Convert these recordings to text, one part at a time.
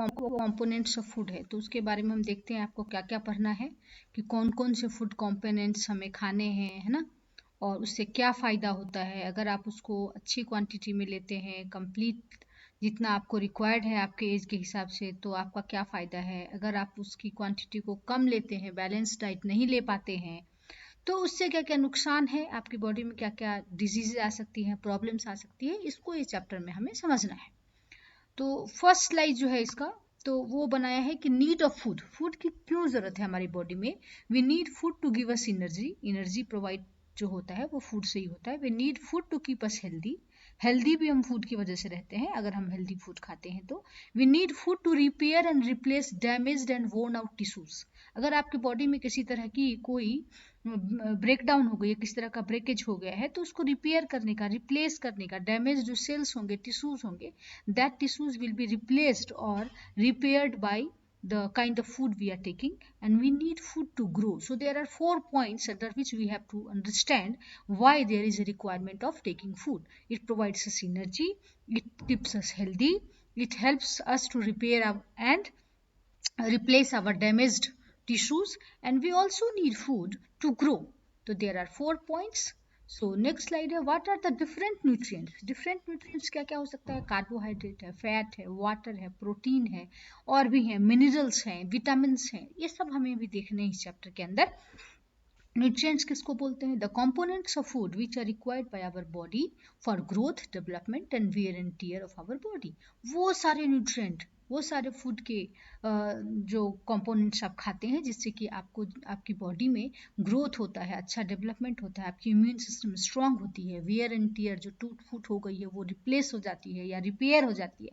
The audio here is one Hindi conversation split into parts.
कंपोनेंट्स ऑफ फूड है, तो उसके बारे में हम देखते हैं आपको क्या क्या पढ़ना है कि कौन कौन से फूड कंपोनेंट्स हमें खाने हैं, है ना, और उससे क्या फ़ायदा होता है अगर आप उसको अच्छी क्वांटिटी में लेते हैं, कंप्लीट जितना आपको रिक्वायर्ड है आपके एज के हिसाब से, तो आपका क्या फ़ायदा है। अगर आप उसकी क्वांटिटी को कम लेते हैं, बैलेंस डाइट नहीं ले पाते हैं, तो उससे क्या क्या नुकसान है, आपकी बॉडी में क्या क्या डिजीज आ सकती हैं, प्रॉब्लम्स आ सकती है, इसको इस चैप्टर में हमें समझना है। तो फर्स्ट स्लाइड जो है इसका, तो वो बनाया है कि नीड ऑफ फूड, फूड की क्यों ज़रूरत है हमारी बॉडी में। We need food to give us energy, energy provide जो होता है वो फूड से ही होता है। We need food to keep us healthy, healthy भी हम फूड की वजह से रहते हैं अगर हम हेल्दी फूड खाते हैं तो। We need food to repair and replace damaged and worn out tissues, अगर आपकी बॉडी में किसी तरह की कोई ब्रेक डाउन हो गई है, किस तरह का ब्रेकेज हो गया है, तो उसको रिपेयर करने का, रिप्लेस करने का, डैमेज जो सेल्स होंगे, टिश्यूज होंगे, that tissues will be replaced और repaired by the kind of food we are taking, and we need food to grow. So there are 4 points under which we have to understand why there is a requirement of taking food. It provides us energy, it keeps us healthy, it helps us to repair and replace our damaged tissues, and we also need food to grow. So there are 4 points. So next slide है, what are the different nutrients. different nutrients क्या क्या हो सकता है, कार्बोहाइड्रेट है, फैट है, वाटर है, प्रोटीन है, और भी है, मिनरल्स हैं, विटामिन्स हैं, ये सब हमें भी देखने हैं इस चैप्टर के अंदर। न्यूट्रिएंट्स किसको बोलते हैं, the components of food which are required by our body for growth, development and wear and tear of our body. वो सारे न्यूट्रिएंट, वो सारे फूड के जो कंपोनेंट्स आप खाते हैं जिससे कि आपको आपकी बॉडी में ग्रोथ होता है, अच्छा डेवलपमेंट होता है, आपकी इम्यून सिस्टम स्ट्रांग होती है, वियर एंड टियर जो टूट फूट हो गई है वो रिप्लेस हो जाती है या रिपेयर हो जाती है,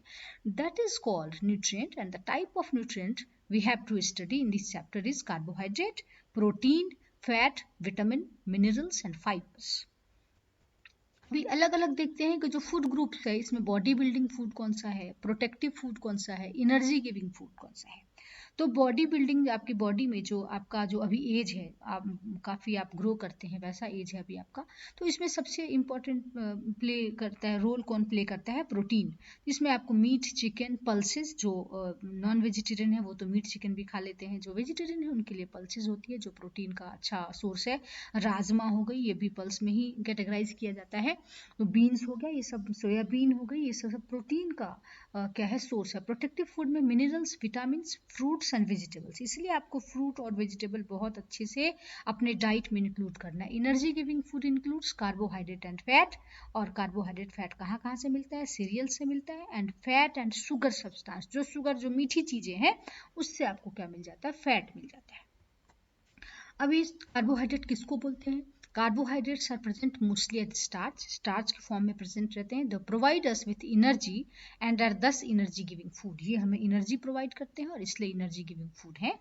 that is called nutrient. And the type of nutrient we have to study in this chapter is carbohydrate, protein, fat, vitamin, minerals and fibres. अभी अलग अलग देखते हैं कि जो फूड ग्रुप्स है इसमें बॉडी बिल्डिंग फूड कौन सा है, प्रोटेक्टिव फूड कौन सा है, एनर्जी गिविंग फूड कौन सा है। तो बॉडी बिल्डिंग, आपकी बॉडी में जो आपका जो अभी एज है, आप काफ़ी आप ग्रो करते हैं वैसा एज है अभी आपका, तो इसमें सबसे इम्पॉर्टेंट प्ले करता है, रोल कौन प्ले करता है, प्रोटीन। इसमें आपको मीट, चिकन, पल्सेस, जो नॉन वेजिटेरियन है वो तो मीट चिकन भी खा लेते हैं, जो वेजिटेरियन है उनके लिए पल्सेस होती है जो प्रोटीन का अच्छा सोर्स है। राजमा हो गई, ये भी पल्स में ही कैटेगराइज किया जाता है। तो बीन्स हो गया, ये सब सोयाबीन हो गई, ये सब प्रोटीन का क्या है, सोर्स है। प्रोटेक्टिव फूड में minerals, vitamins, fruits and vegetables, इसलिए आपको फ्रूट और वेजिटेबल बहुत अच्छे से अपने डाइट में इंक्लूड करना है। Energy giving food includes carbohydrate and fat, और कार्बोहाइड्रेट फैट कहाँ कहाँ से मिलता है, सीरियल से मिलता है, and fat and sugar substance, जो शुगर जो मीठी चीजें हैं उससे आपको क्या मिल जाता है, फैट मिल जाता है। अभी कार्बोहाइड्रेट किसको बोलते हैं, carbohydrates are present mostly at starch, starch के फॉर्म में प्रेजेंट रहते हैं। The provide us with energy and are thus energy giving food, ये हमें एनर्जी प्रोवाइड करते हैं और इसलिए एनर्जी गिविंग फूड है।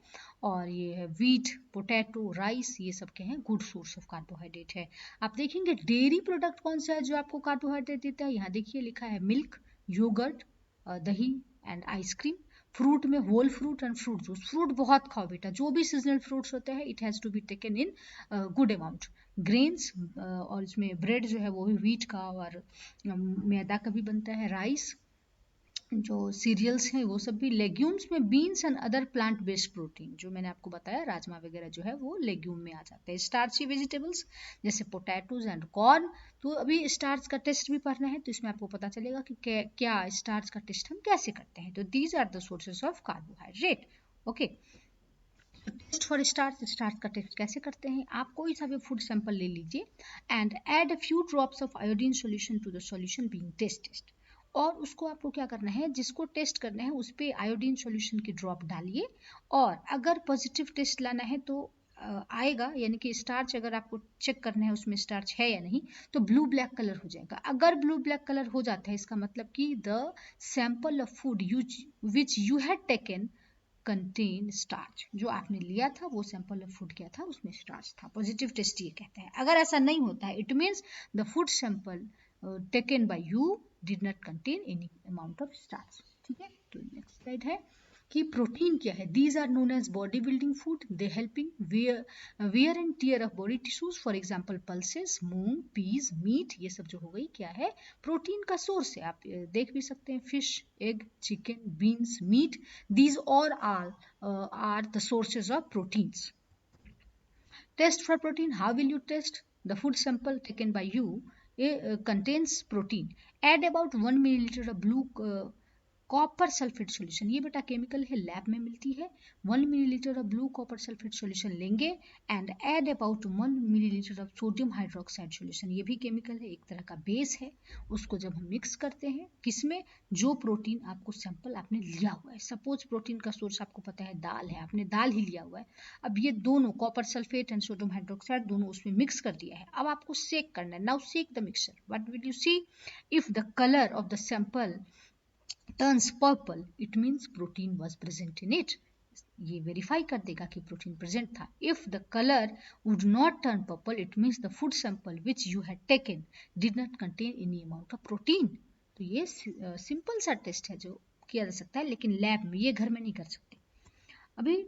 और ये है वीट, पोटैटो, राइस, ये सब के हैं गुड सोर्स ऑफ कार्बोहाइड्रेट है। आप देखेंगे डेयरी प्रोडक्ट कौन सा है जो आपको कार्बोहाइड्रेट देता है, यहाँ देखिए लिखा है मिल्क, योगर्ट, दही एंड आइसक्रीम। फ्रूट में whole fruit and fruit juice, fruit बहुत खाओ बेटा, जो भी सीजनल फ्रूट्स होते हैं it has to be taken in good amount. Grains, और इसमें ब्रेड जो है वो भी व्हीट का और मैदा का भी बनता है। राइस, जो सीरियल्स हैं वो सब भी। लेग्यूम्स में beans and other plant based protein, जो मैंने आपको बताया राजमा वगैरह जो है वो लेग्यूम में आ जाता है। स्टार्ची वेजिटेबल्स जैसे पोटैटोज एंड कॉर्न, तो अभी स्टार्च का टेस्ट भी पढ़ना है तो इसमें आपको पता चलेगा कि क्या स्टार्च का टेस्ट हम कैसे करते हैं। तो these are the sources of carbohydrate. Okay, test for starch, starch का टेस्ट कैसे करते हैं, आप कोई सा भी फूड सैंपल ले लीजिए and add a few drops of iodine solution to the solution being tested, और उसको आपको क्या करना है, जिसको टेस्ट करना है उस पर आयोडीन सॉल्यूशन की ड्रॉप डालिए, और अगर पॉजिटिव टेस्ट लाना है तो आएगा, यानी कि स्टार्च अगर आपको चेक करना है उसमें स्टार्च है या नहीं, तो ब्लू ब्लैक कलर हो जाएगा। अगर ब्लू ब्लैक कलर हो जाता है इसका मतलब कि the sample of food which you had taken contain starch, जो आपने लिया था वो सैंपल ऑफ फूड क्या था, उसमें स्टार्च था, पॉजिटिव टेस्ट ये कहता है। अगर ऐसा नहीं होता है it means the food sample taken by you did not contain any amount of starch. ठीक है, तो नेक्स्ट स्लाइड है, कि प्रोटीन क्या है. These are known as body building food. They helping wear and tear of body tissues. For example pulses, moong, peas, meat, ये सब जो हो गई क्या है, प्रोटीन का सोर्स है. आप देख भी सकते हैं fish, egg, chicken, beans, meat, these all are the sources of proteins. Test for protein. How will you test? The food sample taken by you contains protein. Add about 1 milliliter of blue copper sulphate solution. ये बेटा केमिकल है, लैब में मिलती है. 1 millilitre of blue copper sulphate solution लेंगे and add about 1 millilitre of sodium hydroxide solution. ये भी केमिकल है, एक तरह का बेस है. उसको जब हम मिक्स करते हैं किसमें, जो प्रोटीन आपको सैंपल आपने लिया हुआ है. सपोज प्रोटीन का सोर्स आपको पता है दाल है, आपने दाल ही लिया हुआ है. अब ये दोनों copper sulphate and sodium hydroxide दोनों उसमें मिक्स कर दिया है. अब आपको सेक करना है. Now shake the mixture. What will you see? If the colour of the sample turns purple, it means protein was present in it. ये वेरीफाई कर देगा कि प्रोटीन प्रेजेंट था. If the colour would not turn purple, it means the food sample which you had taken did not contain any amount of protein. तो ये सिंपल सा टेस्ट है जो किया जा सकता है, लेकिन लैब में, ये घर में नहीं कर सकते. अभी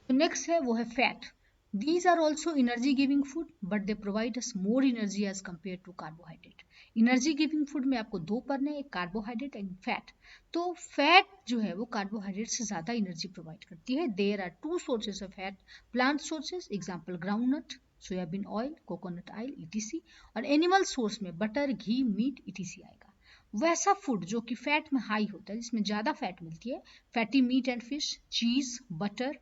नेक्स्ट है वो है fat. These are also energy giving food, but they provide us more energy as compared to carbohydrate. Energy giving food में आपको दो पढ़ने हैं, एक कार्बोहाइड्रेट एंड फैट. तो फैट जो है वो कार्बोहाइड्रेट से ज़्यादा एनर्जी प्रोवाइड करती है. There are two sources of fat, plant sources, example groundnut, soybean oil, coconut oil, etc. और एनिमल सोर्स में बटर, घी, मीट, ईटीसी आएगा. वैसा फूड जो कि फैट में हाई होता है, जिसमें ज़्यादा फैट मिलती है, fatty meat and fish, cheese, butter,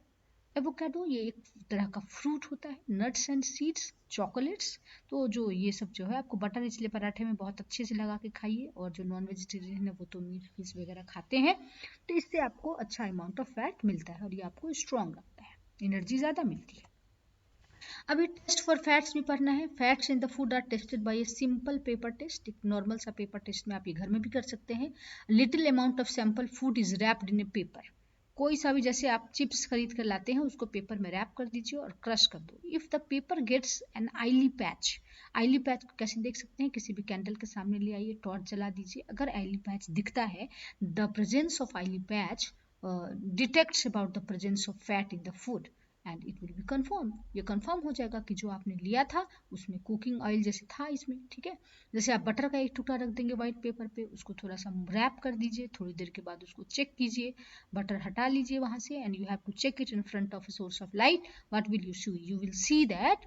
avocado, ये एक तरह का फ्रूट होता है, नट्स एंड सीड्स, चॉकलेट्स. तो जो ये सब जो है आपको बटर इसलिए पराठे में बहुत अच्छे से लगा के खाइए. और जो नॉन वेजिटेरियन है वो तो मीट फिश वगैरह खाते हैं, तो इससे आपको अच्छा अमाउंट ऑफ फैट मिलता है और ये आपको स्ट्रॉन्ग लगता है, एनर्जी ज़्यादा मिलती है. अभी टेस्ट फॉर फैट्स भी पढ़ना है. Fats in the food are tested by a simple paper test. एक नॉर्मल सा पेपर टेस्ट में आप ये घर में भी कर सकते हैं. Little amount of sample food is wrapped in a paper. कोई सा भी, जैसे आप चिप्स खरीद कर लाते हैं, उसको पेपर में रैप कर दीजिए और क्रश कर दो. If the paper gets an oily patch. Oily patch कैसे देख सकते हैं, किसी भी कैंडल के सामने ले आइए, टॉर्च जला दीजिए. अगर आईली पैच दिखता है, द प्रेजेंस ऑफ आईली patch detects about the presence of fat in the food and it will be confirm. ये कन्फर्म हो जाएगा कि जो आपने लिया था उसमें कुकिंग ऑयल जैसे था इसमें. ठीक है, जैसे आप बटर का एक टुकड़ा रख देंगे व्हाइट पेपर पे, उसको थोड़ा सा रैप कर दीजिए, थोड़ी देर के बाद उसको चेक कीजिए, बटर हटा लीजिए वहां से and you have to check it in front of a source of light. What will you see? You will see that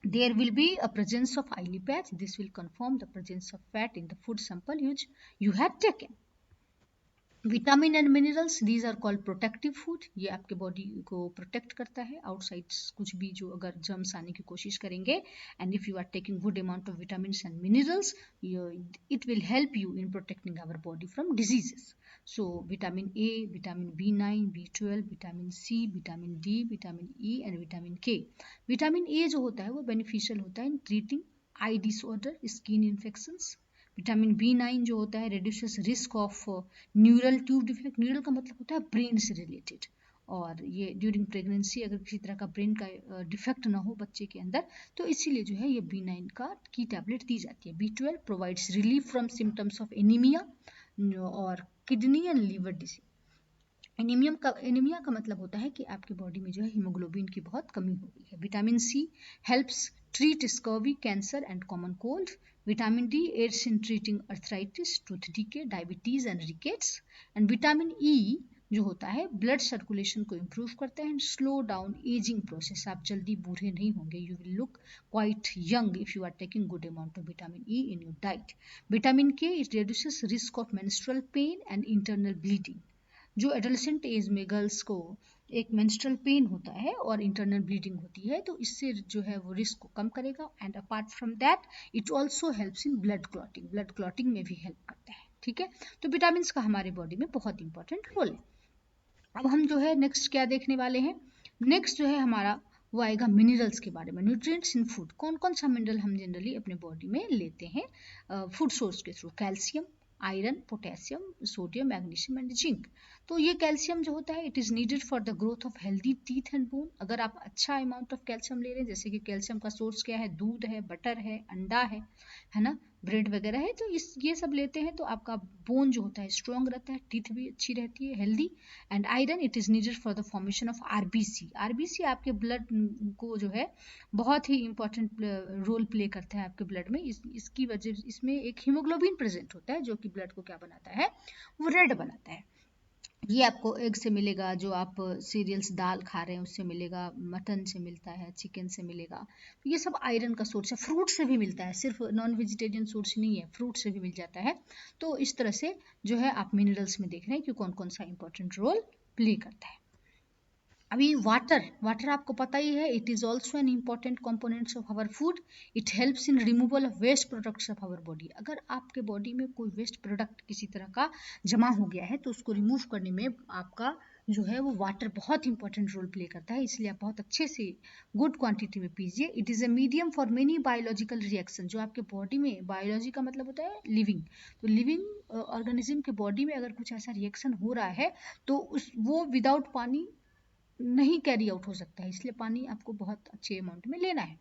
there will be a presence of oily patch. This will confirm the presence of fat in the food sample which you had taken. Vitamin and minerals, these are called protective food. ये आपके बॉडी को प्रोटेक्ट करता है आउटसाइड कुछ भी जो अगर जर्म्स आने की कोशिश करेंगे. And if you are taking good amount of vitamin and minerals, it will help you in protecting our body from diseases. So vitamin A, vitamin B9, B12, vitamin C, vitamin D, vitamin E and vitamin K. Vitamin A जो होता है वो बेनिफिशियल होता है in treating eye disorder, skin infections. Vitamin B9 जो होता है reduces risk of neural tube defect. Neural का मतलब होता है ब्रेन से रिलेटेड. और ये ड्यूरिंग प्रेगनेंसी अगर किसी तरह का ब्रेन का डिफेक्ट ना हो बच्चे के अंदर, तो इसीलिए जो है ये B9 का की टैबलेट दी जाती है. B12 provides relief from symptoms of anaemia और kidney and liver disease. Anaemia का मतलब होता है कि आपकी बॉडी में जो है हीमोग्लोबिन की बहुत कमी हो गई है. Vitamin C helps treat scurvy, cancer and common cold. Vitamin D aids in treating arthritis, tooth decay, diabetes and rickets. And vitamin E जो होता है ब्लड सर्कुलेशन को इम्प्रूव करता है and slow down ageing process. आप जल्दी बूढ़े नहीं होंगे. You will look quite young if you are taking good amount of vitamin E in your diet. Vitamin K it reduces risk of menstrual pain and internal bleeding. जो एडोलेसेंट एज में गर्ल्स को एक मेंस्ट्रुअल पेन होता है और इंटरनल ब्लीडिंग होती है, तो इससे जो है वो रिस्क को कम करेगा. And apart from that it also helps in blood clotting. Blood clotting में भी हेल्प करता है. ठीक है, तो विटामिन का हमारे बॉडी में बहुत इंपॉर्टेंट रोल है. अब हम जो है नेक्स्ट क्या देखने वाले हैं, नेक्स्ट जो है हमारा वो आएगा मिनरल्स के बारे में. न्यूट्रिएंट्स इन फूड, कौन कौन सा मिनरल हम जनरली अपने बॉडी में लेते हैं फूड सोर्स के through. Calcium, iron, potassium, sodium, magnesium and zinc. तो ये कैल्शियम जो होता है it is needed for the growth of healthy teeth and bone. अगर आप अच्छा अमाउंट ऑफ कैल्शियम ले रहे हैं, जैसे कि कैल्शियम का सोर्स क्या है, दूध है, बटर है, अंडा है ना, ब्रेड वगैरह है, तो ये सब लेते हैं तो आपका बोन जो होता है स्ट्रॉन्ग रहता है, टीथ भी अच्छी रहती है, healthy. And iron it is needed for the formation of RBC. RBC आपके ब्लड को जो है बहुत ही इंपॉर्टेंट रोल प्ले करता है आपके ब्लड में। इसकी वजह इसमें एक हीमोग्लोबिन प्रेजेंट होता है जो कि ब्लड को क्या बनाता है, वो रेड बनाता है। ये आपको एग से मिलेगा, जो आप सीरियल्स दाल खा रहे हैं उससे मिलेगा, मटन से मिलता है, चिकन से मिलेगा। तो ये सब आयरन का सोर्स है। फ्रूट से भी मिलता है, सिर्फ नॉन वेजिटेरियन सोर्स नहीं है, फ्रूट से भी मिल जाता है। तो इस तरह से जो है आप मिनरल्स में देख रहे हैं कि कौन कौन सा इंपॉर्टेंट रोल प्ले करता है। अभी वाटर आपको पता ही है, it is also an important components of our food. It helps in removal of waste products of our body. अगर आपके बॉडी में कोई वेस्ट प्रोडक्ट किसी तरह का जमा हो गया है तो उसको रिमूव करने में आपका जो है वो वाटर बहुत इंपॉर्टेंट रोल प्ले करता है, इसलिए आप बहुत अच्छे से गुड क्वांटिटी में पीजिए। It is a medium for many biological reaction. जो आपके बॉडी में, बायोलॉजी का मतलब होता है लिविंग, तो लिविंग ऑर्गेनिज्म के बॉडी में अगर कुछ ऐसा रिएक्शन हो रहा है तो वो विदाउट पानी नहीं कैरी आउट हो सकता है, इसलिए पानी आपको बहुत अच्छे अमाउंट में लेना है।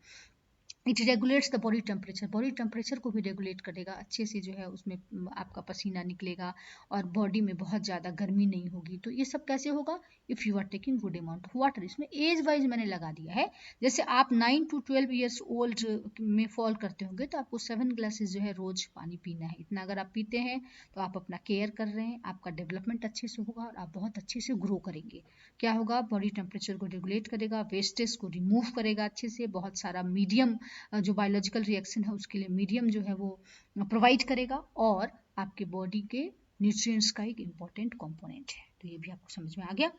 It regulates the body temperature. Body temperature को भी रेगुलेट करेगा, अच्छे से जो है उसमें आपका पसीना निकलेगा और बॉडी में बहुत ज़्यादा गर्मी नहीं होगी। तो ये सब कैसे होगा, if you are taking good amount of water. इसमें एज वाइज मैंने लगा दिया है, जैसे आप 9 to 12 ईयर्स ओल्ड में फॉल करते होंगे तो आपको 7 ग्लासेस जो है रोज पानी पीना है। इतना अगर आप पीते हैं तो आप अपना केयर कर रहे हैं, आपका डेवलपमेंट अच्छे से होगा और आप बहुत अच्छे से ग्रो करेंगे। क्या होगा, बॉडी टेम्परेचर को रेगुलेट करेगा, वेस्टेज को रिमूव करेगा अच्छे से, बहुत सारा मीडियम जो बायोलॉजिकल रिएक्शन है उसके लिए मीडियम जो है वो प्रोवाइड करेगा, और आपके बॉडी के न्यूट्रिएंट्स का एक इम्पॉर्टेंट कंपोनेंट है। तो ये भी आपको समझ में आ गया।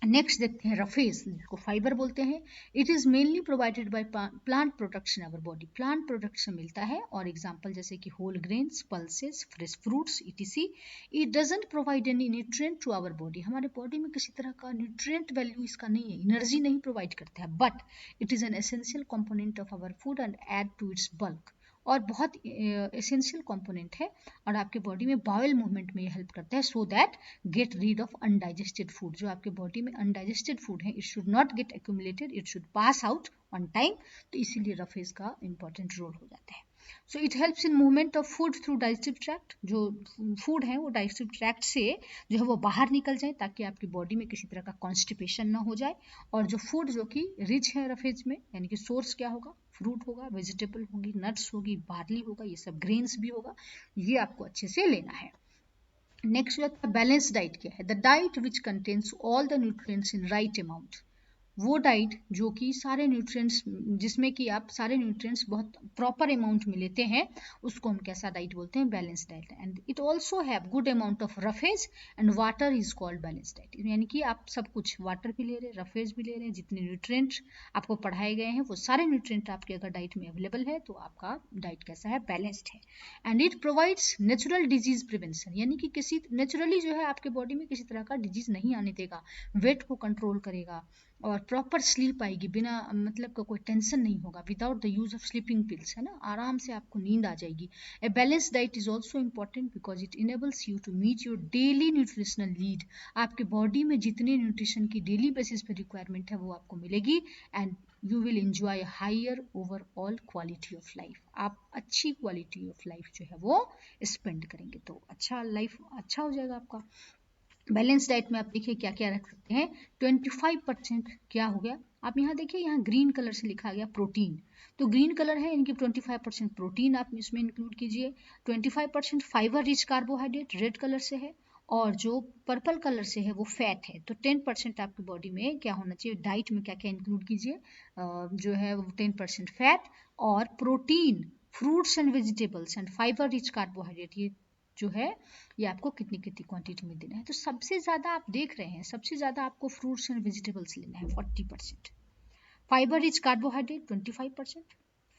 नेक्स्ट देखते हैं रफेज, जिसको फाइबर बोलते हैं। It is mainly provided by plant products in our body. Plant product से मिलता है, और एग्जांपल जैसे कि whole grains, pulses, fresh fruits etc। It doesn't provide any nutrient to our body. हमारे बॉडी में किसी तरह का न्यूट्रिएंट वैल्यू इसका नहीं है, एनर्जी नहीं प्रोवाइड करता है, but it is an essential component of our food and add to its bulk. और बहुत एसेंशियल कंपोनेंट है, और आपके बॉडी में बाउल मूवमेंट में हेल्प करता है, so that get rid of undigested food. जो आपके बॉडी में अनडाइजेस्टेड फूड है, it should not gate accumulated, it should pass out on time. तो इसीलिए रफेज का इंपॉर्टेंट रोल हो जाता है। So it helps in movement of food through digestive tract. जो फूड है वो डाइजेस्टिव ट्रैक्ट से जो है वो बाहर निकल जाए, ताकि आपकी बॉडी में किसी तरह का कॉन्स्टिपेशन ना हो जाए। और जो फूड जो कि रिच है रफेज में, यानी कि सोर्स क्या होगा, फ्रूट होगा, वेजिटेबल होगी, नट्स होगी, बार्ली होगा, ये सब ग्रेन्स भी होगा, ये आपको अच्छे से लेना है। नेक्स्ट जो है बैलेंस डाइट क्या है, the diet which contains all the nutrients in right amount. वो डाइट जो कि सारे न्यूट्रिएंट्स, जिसमें कि आप सारे न्यूट्रिएंट्स बहुत प्रॉपर अमाउंट में लेते हैं, उसको हम कैसा डाइट बोलते हैं, balance diet. And it also have good amount of roughage and water is called balance diet. यानी कि आप सब कुछ, वाटर भी ले रहे हैं, रफेज भी ले रहे हैं, जितने न्यूट्रिएंट्स आपको पढ़ाए गए हैं वो सारे न्यूट्रिएंट आपके अगर डाइट में अवेलेबल है तो आपका डाइट कैसा है, बैलेंस्ड है। And it provides natural disease prevention, यानी कि किसी नेचुरली जो है आपके बॉडी में किसी तरह का डिजीज नहीं आने देगा, वेट को कंट्रोल करेगा, और प्रॉपर स्लीप आएगी, बिना मतलब का कोई टेंशन नहीं होगा, without the use of sleeping pills, है ना, आराम से आपको नींद आ जाएगी। A balance diet is also important because it enables you to meet your daily nutritional need. आपके बॉडी में जितने न्यूट्रिशन की डेली बेसिस पे रिक्वायरमेंट है वो आपको मिलेगी, and you will enjoy higher overall quality of life. आप अच्छी क्वालिटी ऑफ लाइफ जो है वो स्पेंड करेंगे, तो अच्छा लाइफ अच्छा हो जाएगा आपका। बैलेंस डाइट में आप देखिए क्या क्या रख सकते हैं। 25% क्या हो गया, आप यहाँ देखिए, यहाँ ग्रीन कलर से लिखा गया प्रोटीन, तो ग्रीन कलर है इनकी 25% प्रोटीन आप इसमें इंक्लूड कीजिए। 25% fibre rich carbohydrate red colour से है, और जो पर्पल कलर से है वो फैट है। तो 10% आपकी बॉडी में क्या होना चाहिए, डाइट में क्या क्या इंक्लूड कीजिए, जो है वो 10% फैट और protein, fruits and vegetables and fibre rich carbohydrate, ये जो है ये आपको कितनी कितनी क्वांटिटी में देना है। तो सबसे ज़्यादा आप देख रहे हैं, सबसे ज़्यादा आपको फ्रूट्स एंड वेजिटेबल्स लेना है 40%, फाइबर रिच कार्बोहाइड्रेट 25%,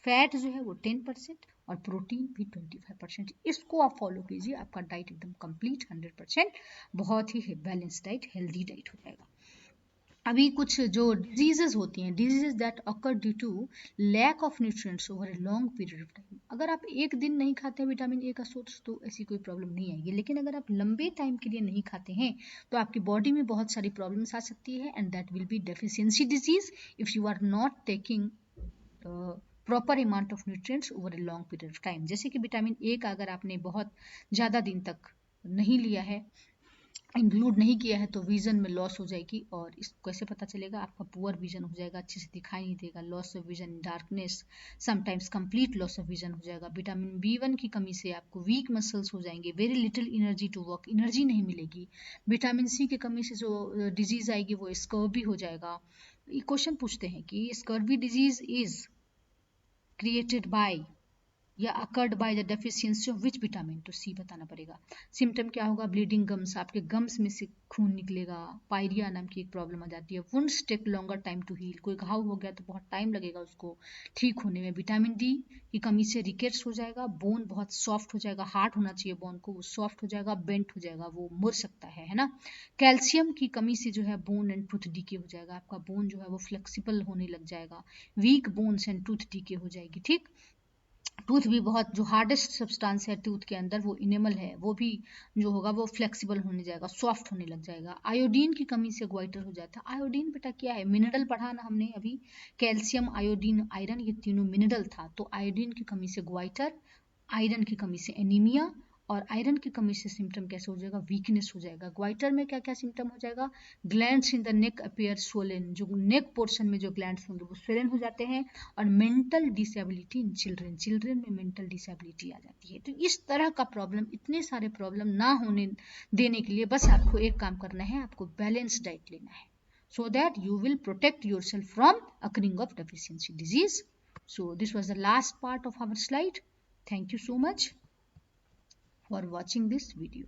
फैट जो है वो 10% और प्रोटीन भी 25%। इसको आप फॉलो कीजिए, आपका डाइट एकदम कंप्लीट 100% बहुत ही बैलेंस डाइट, हेल्दी डाइट हो जाएगा। अभी कुछ जो डिजीजेज होती हैं, diseases that occur due to lack of nutrients over a long period of time. अगर आप एक दिन नहीं खाते हैं विटामिन ए का सोर्स तो ऐसी कोई प्रॉब्लम नहीं आएगी, लेकिन अगर आप लंबे टाइम के लिए नहीं खाते हैं तो आपकी बॉडी में बहुत सारी प्रॉब्लम्स आ सकती है, and that will be deficiency disease if you are not taking proper amount of nutrients over a long period of time. जैसे कि विटामिन ए का अगर आपने बहुत ज़्यादा दिन तक नहीं लिया है, इंक्लूड नहीं किया है, तो विजन में लॉस हो जाएगी। और इसको कैसे पता चलेगा? आपका पुअर विजन हो जाएगा, अच्छे से दिखाई नहीं देगा, loss of vision, darkness, sometimes complete loss of vision हो जाएगा। विटामिन B1 की कमी से आपको वीक मसल्स हो जाएंगे, very little energy to work, energy नहीं मिलेगी। विटामिन C की कमी से जो डिजीज आएगी वो स्कर्वी हो जाएगा। ये क्वेश्चन पूछते हैं कि scurvy disease is created by या occurred by the deficiency of which vitamin, तो सी बताना पड़ेगा। सिम्टम क्या होगा? ब्लीडिंग गम्स, आपके गम्स में से खून निकलेगा। पायरिया नाम की एक प्रॉब्लम आ जाती है। Wounds take longer time to heal, कोई घाव हो गया तो बहुत टाइम लगेगा उसको ठीक होने में। विटामिन डी की कमी से रिकेट्स हो जाएगा, बोन बहुत सॉफ्ट हो जाएगा, हार्ड होना चाहिए बोन को, वो सॉफ्ट हो जाएगा, बेंट हो जाएगा, वो मुड़ सकता है ना। कैल्शियम की कमी से जो है बोन एंड टूथ डीके हो जाएगा, आपका बोन जो है वो फ्लेक्सिबल होने लग जाएगा, weak bones and tooth decay हो जाएगी। ठीक, टूथ भी बहुत, जो हार्डेस्ट सब्सटेंस है टूथ के अंदर वो इनेमल है, वो भी जो होगा वो फ्लेक्सिबल होने जाएगा, सॉफ्ट होने लग जाएगा। आयोडीन की कमी से ग्वाइटर हो जाता है। आयोडीन बेटा क्या है? मिनरल पढ़ा ना हमने अभी, कैल्शियम, आयोडीन, आयरन, ये तीनों मिनरल था। तो आयोडीन की कमी से ग्वाइटर, आयरन की कमी से एनीमिया, और आयरन की कमी से सिम्टम कैसे हो जाएगा? वीकनेस हो जाएगा। ग्वाइटर में क्या क्या सिम्टम हो जाएगा? Glands in the neck appear swollen, जो नेक पोर्शन में जो ग्लैंड्स होंगे वो स्वेलन हो जाते हैं। और mental disability in children, children में मेंटल डिसेबिलिटी आ जाती है। तो इस तरह का प्रॉब्लम, इतने सारे प्रॉब्लम ना होने देने के लिए बस आपको एक काम करना है, आपको बैलेंस डाइट लेना है, so that you will protect yourself from occurring of deficiency disease. So this was the last part of our slide. Thank you so much for watching this video.